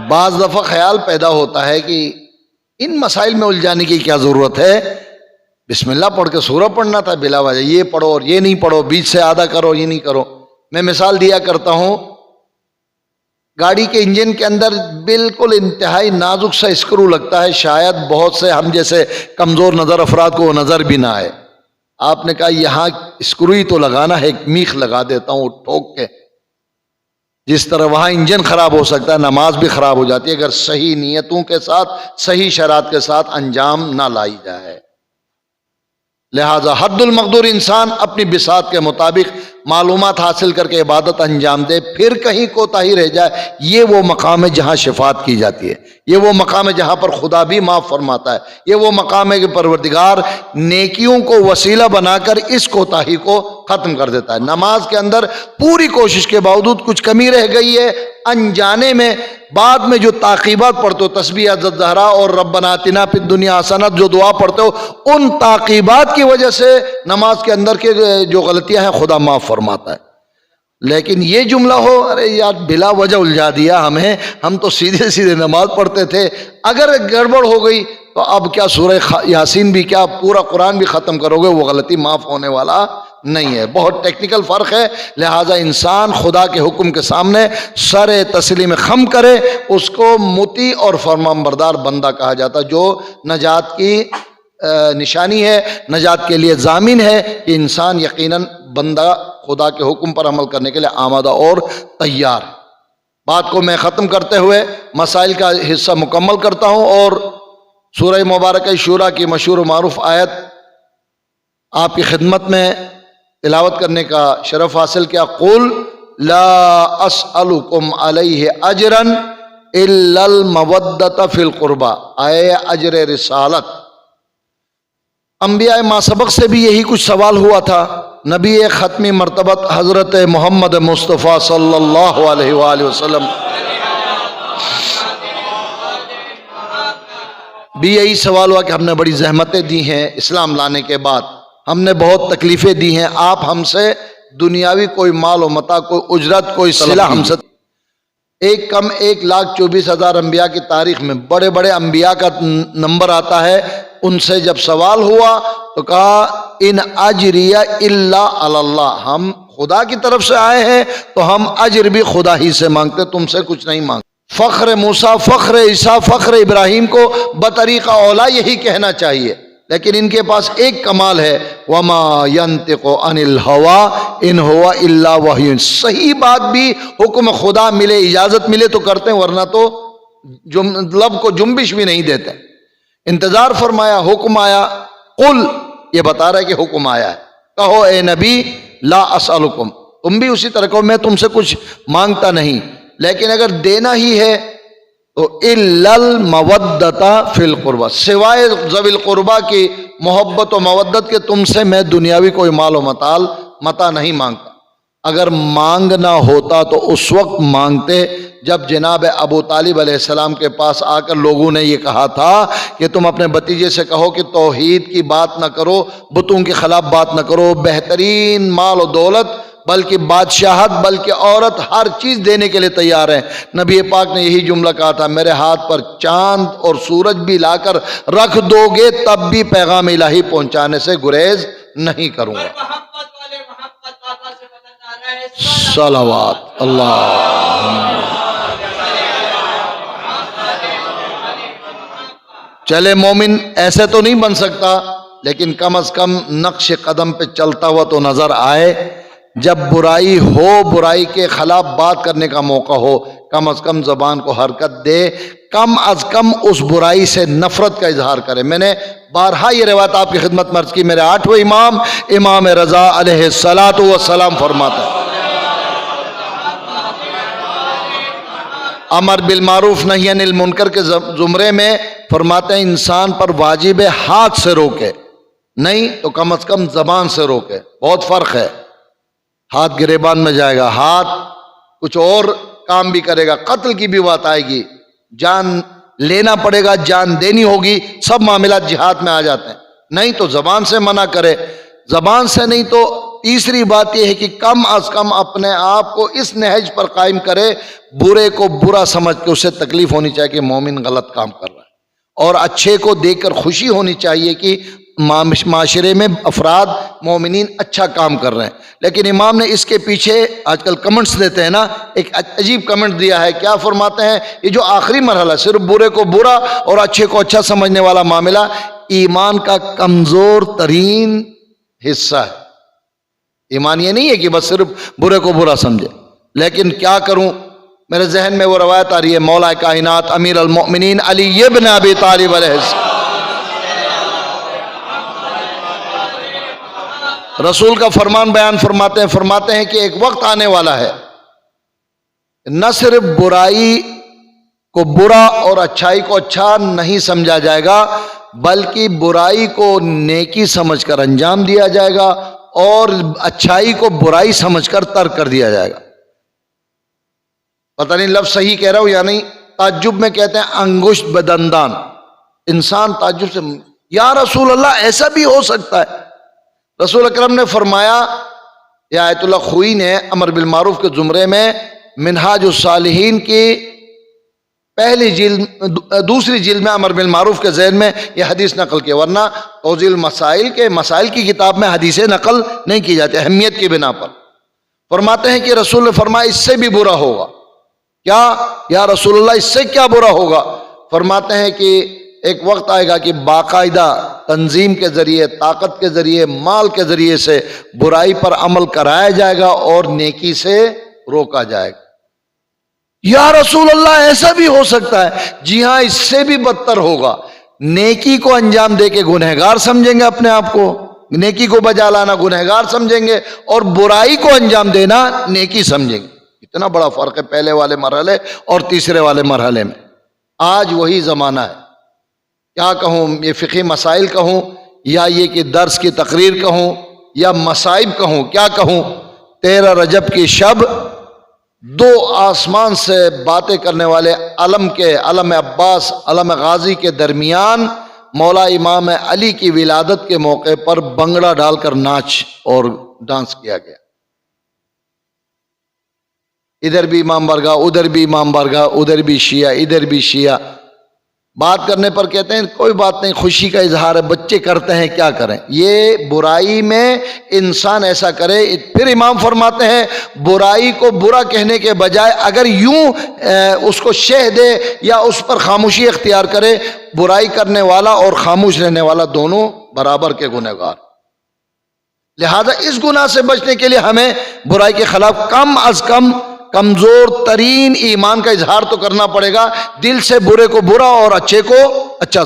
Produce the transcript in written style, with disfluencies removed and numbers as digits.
بعض دفعہ خیال پیدا ہوتا ہے کہ ان مسائل میں الجھانے کی کیا ضرورت ہے، بسم اللہ پڑھ کے سورہ پڑھنا تھا بلا وجہ یہ پڑھو اور یہ نہیں پڑھو، بیچ سے آدھا کرو یہ نہیں کرو۔ میں مثال دیا کرتا ہوں، گاڑی کے انجن کے اندر بالکل انتہائی نازک سا اسکرو لگتا ہے، شاید بہت سے ہم جیسے کمزور نظر افراد کو وہ نظر بھی نہ آئے۔ آپ نے کہا یہاں اسکرو ہی تو لگانا ہے، ایک میخ لگا دیتا ہوں ٹھوک کے۔ جس طرح وہاں انجن خراب ہو سکتا ہے، نماز بھی خراب ہو جاتی ہے اگر صحیح نیتوں کے ساتھ، صحیح شرائط کے ساتھ انجام نہ لائی جائے۔ لہذا حد المقدور انسان اپنی بساط کے مطابق معلومات حاصل کر کے عبادت انجام دے، پھر کہیں کوتاہی رہ جائے، یہ وہ مقام ہے جہاں شفاعت کی جاتی ہے، یہ وہ مقام ہے جہاں پر خدا بھی معاف فرماتا ہے، یہ وہ مقام ہے کہ پروردگار نیکیوں کو وسیلہ بنا کر اس کوتاہی کو ختم کر دیتا ہے۔ نماز کے اندر پوری کوشش کے باوجود کچھ کمی رہ گئی ہے، انجانے میں بعد میں جو تعقیبات پڑھتے ہو، تسبیح عدد زہرا اور ربنا آتنا فی الدنیا حسنۃ جو دعا پڑھتے ہو، ان تعقیبات کی وجہ سے نماز کے اندر کے جو غلطیاں ہیں خدا معاف فرماتا ہے۔ لیکن یہ جملہ ہو، ارے یار بلا وجہ الجھا دیا ہمیں، ہم تو سیدھے سیدھے نماز پڑھتے تھے، اگر گڑبڑ ہو گئی تو اب کیا سورہ یاسین بھی کیا پورا قرآن بھی ختم کرو گے، وہ غلطی معاف ہونے والا نہیں ہے۔ بہت ٹیکنیکل فرق ہے، لہٰذا انسان خدا کے حکم کے سامنے سر تسلیم خم کرے، اس کو مطیع اور فرمانبردار بندہ کہا جاتا ہے، جو نجات کی نشانی ہے، نجات کے لیے ضامن ہے کہ انسان یقیناً بندہ خدا کے حکم پر عمل کرنے کے لیے آمادہ اور تیار ہے۔ بات کو میں ختم کرتے ہوئے مسائل کا حصہ مکمل کرتا ہوں، اور سورہ مبارکہ شورا کی مشہور و معروف آیت آپ کی خدمت میں تلاوت کرنے کا شرف حاصل کیا۔ قل لا اسألکم علیہ اجرا الا المودۃ فی القربى، آئے اجر رسالت۔ انبیاء ما سبق سے بھی یہی کچھ سوال ہوا تھا، نبی ختمی مرتبت حضرت محمد مصطفیٰ صلی اللہ علیہ وآلہ وسلم بھی یہی سوال ہوا کہ ہم نے بڑی زحمتیں دی ہیں اسلام لانے کے بعد، ہم نے بہت تکلیفیں دی ہیں، آپ ہم سے دنیاوی کوئی مال و متاع، کوئی اجرت، کوئی صلہ ہم سے۔ ایک کم 1,24,000 انبیاء کی تاریخ میں بڑے بڑے انبیاء کا نمبر آتا ہے، ان سے جب سوال ہوا تو کہا ان اجریہ الا علی اللہ، ہم خدا کی طرف سے آئے ہیں تو ہم اجر بھی خدا ہی سے مانگتے، تم سے کچھ نہیں مانگتے۔ فخر موسیٰ، فخر عیسیٰ، فخر ابراہیم کو بطریقہ اولا یہی کہنا چاہیے، لیکن ان کے پاس ایک کمال ہے، وما ینطق عن الہوی ان ہوا الا وحی، صحیح بات بھی حکم خدا ملے، اجازت ملے تو کرتے ہیں، ورنہ تو لب کو جنبش بھی نہیں دیتے۔ انتظار فرمایا، حکم آیا، قل یہ بتا رہا ہے کہ حکم آیا ہے، کہو اے نبی لا اسألکم، تم بھی اسی طرح کہو میں تم سے کچھ مانگتا نہیں، لیکن اگر دینا ہی ہے تو الا المودۃ فی القربى، سوائے ذوی القربہ کی محبت و مودت کے تم سے میں دنیاوی کوئی مال و متاع نہیں مانگتا۔ اگر مانگنا ہوتا تو اس وقت مانگتے جب جناب ابو طالب علیہ السلام کے پاس آ کر لوگوں نے یہ کہا تھا کہ تم اپنے بھتیجے سے کہو کہ توحید کی بات نہ کرو، بتوں کے خلاف بات نہ کرو، بہترین مال و دولت بلکہ بادشاہت بلکہ عورت ہر چیز دینے کے لیے تیار ہیں۔ نبی پاک نے یہی جملہ کہا تھا، میرے ہاتھ پر چاند اور سورج بھی لا کر رکھ دو گے تب بھی پیغام الہی پہنچانے سے گریز نہیں کروں گا۔ صلوات اللہ۔ چلے مومن ایسے تو نہیں بن سکتا، لیکن کم از کم نقش قدم پہ چلتا ہوا تو نظر آئے، جب برائی ہو، برائی کے خلاف بات کرنے کا موقع ہو، کم از کم زبان کو حرکت دے، کم از کم اس برائی سے نفرت کا اظہار کرے۔ میں نے بارہا یہ روایت آپ کی خدمت میں عرض کی، میرے 8ویں امام امام رضا علیہ الصلاۃ والسلام فرماتا ہے، امر بالمعروف نہی عن المنکر کے زمرے میں فرماتے ہیں انسان پر واجب ہے ہاتھ سے روکے، نہیں تو کم از کم زبان سے روکے۔ بہت فرق ہے، ہاتھ گریبان میں جائے گا، ہاتھ کچھ اور کام بھی کرے گا، قتل کی بھی بات آئے گی، جان لینا پڑے گا، جان دینی ہوگی، سب معاملات جہاد میں آ جاتے ہیں، نہیں تو زبان سے منع کرے۔ زبان سے نہیں تو تیسری بات یہ ہے کہ کم از کم اپنے آپ کو اس نہج پر قائم کرے، برے کو برا سمجھ کے اسے تکلیف ہونی چاہیے کہ مومن غلط کام کر رہا ہے، اور اچھے کو دیکھ کر خوشی ہونی چاہیے کہ معاشرے میں افراد مومنین اچھا کام کر رہے ہیں۔ لیکن امام نے اس کے پیچھے آج کل کمنٹس دیتے ہیں نا، ایک عجیب کمنٹ دیا ہے، کیا فرماتے ہیں؟ یہ جو آخری مرحلہ صرف برے کو برا اور اچھے کو اچھا سمجھنے والا معاملہ ایمان کا کمزور ترین حصہ ہے۔ ایمان یہ نہیں ہے کہ بس صرف برے کو برا سمجھے، لیکن کیا کروں، میرے ذہن میں وہ روایت آ رہی ہے، مولا کائنات امیر المؤمنین علی ابن ابی طالب علیہ السلام، رسول کا فرمان بیان فرماتے ہیں کہ ایک وقت آنے والا ہے، نہ صرف برائی کو برا اور اچھائی کو اچھا نہیں سمجھا جائے گا، بلکہ برائی کو نیکی سمجھ کر انجام دیا جائے گا اور اچھائی کو برائی سمجھ کر ترک کر دیا جائے گا۔ پتہ نہیں لفظ صحیح کہہ رہا ہوں یا نہیں، تعجب میں کہتے ہیں انگشت بدندان، انسان تعجب سے یا رسول اللہ ایسا بھی ہو سکتا ہے؟ رسول اکرم نے فرمایا، یہ آیت اللہ خوئی نے امر بالمعروف کے زمرے میں منہاج الصالحین کی پہلی جلد دوسری جلد میں امر بالمعروف کے ذیل میں یہ حدیث نقل کی، ورنہ توضیح المسائل کے مسائل کی کتاب میں حدیثیں نقل نہیں کی جاتی اہمیت کی بنا پر۔ فرماتے ہیں کہ رسول نے فرمایا اس سے بھی برا ہوگا۔ کیا یا رسول اللہ اس سے کیا برا ہوگا؟ فرماتے ہیں کہ ایک وقت آئے گا کہ باقاعدہ تنظیم کے ذریعے، طاقت کے ذریعے، مال کے ذریعے سے برائی پر عمل کرایا جائے گا اور نیکی سے روکا جائے گا۔ یا رسول اللہ ایسا بھی ہو سکتا ہے؟ جی ہاں، اس سے بھی بدتر ہوگا۔ نیکی کو انجام دے کے گنہگار سمجھیں گے اپنے آپ کو، نیکی کو بجا لانا گنہگار سمجھیں گے، اور برائی کو انجام دینا نیکی سمجھیں گے۔ اتنا بڑا فرق ہے پہلے والے مرحلے اور تیسرے والے مرحلے میں۔ آج وہی زمانہ ہے، کیا کہوں، یہ فقہی مسائل کہوں یا یہ کہ درس کی تقریر کہوں یا مصائب کہوں، کیا کہوں؟ 13 رجب کی شب دو آسمان سے باتیں کرنے والے علم عباس، علم غازی کے درمیان مولا امام علی کی ولادت کے موقع پر بنگڑا ڈال کر ناچ اور ڈانس کیا گیا۔ ادھر بھی امام بارگاہ، ادھر بھی امام بارگاہ، ادھر بھی شیعہ، ادھر بھی شیعہ۔ بات کرنے پر کہتے ہیں کوئی بات نہیں، خوشی کا اظہار ہے، بچے کرتے ہیں، کیا کریں۔ یہ برائی میں انسان ایسا کرے، پھر امام فرماتے ہیں برائی کو برا کہنے کے بجائے اگر یوں اس کو شہ دے یا اس پر خاموشی اختیار کرے، برائی کرنے والا اور خاموش رہنے والا دونوں برابر کے گنہگار۔ لہذا اس گناہ سے بچنے کے لیے ہمیں برائی کے خلاف کم از کم کمزور ترین ایمان کا اظہار تو کرنا پڑے گا، دل سے برے کو برا اور اچھے کو اچھا